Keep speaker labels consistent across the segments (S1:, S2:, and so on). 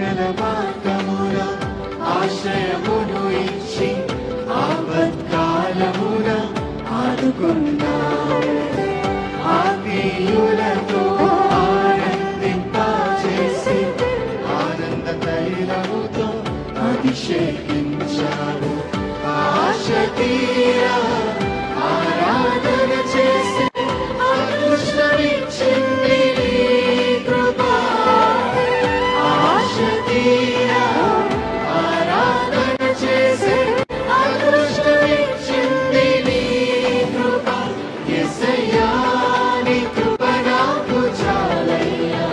S1: ఆజ్ఞల మార్గమున ఆశ్రయమును ఇచ్చి ఆపత్కాలమున ఆదుకున్నావు. ఆత్మీయులతో ఆనందింపచేసి ఆనంద తైలముతో అభిషేకించావు. ఆశ తీరా ఆరాధన చేసి అదృష్టమిచ్చింది నీ కృప. ఆశ తీరా ఆరాధన చేసి అదృష్టమిచ్చింది నీ కృప. యేసయ్యా నీ కృప నాకు చాలయ్యా,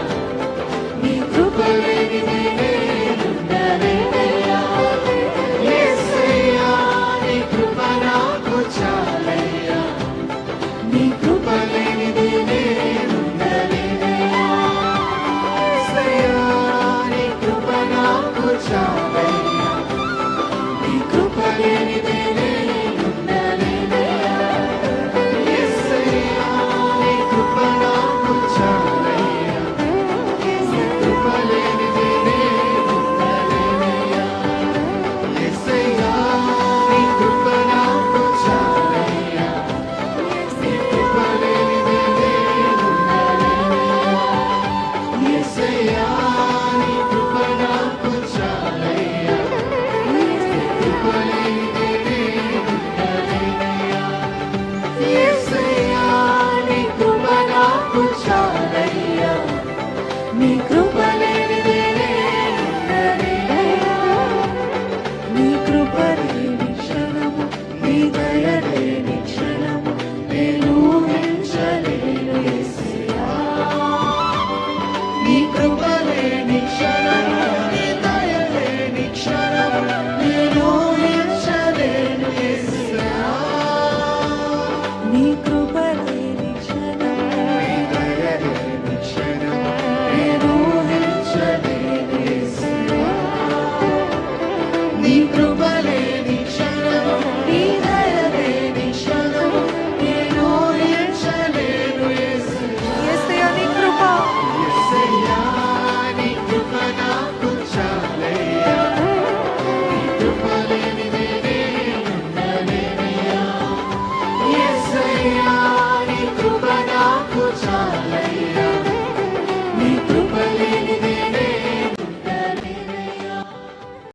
S1: నీ కృప లేనిదే నేనుండలేనయ్యా. యేసయ్యా నీ కృప నాకు చాలయ్యా, నీ కృప లేనిదే నేనుండలేనయ్యా. యేసయ్యా నీ కృప నాకు చాలయ్యా.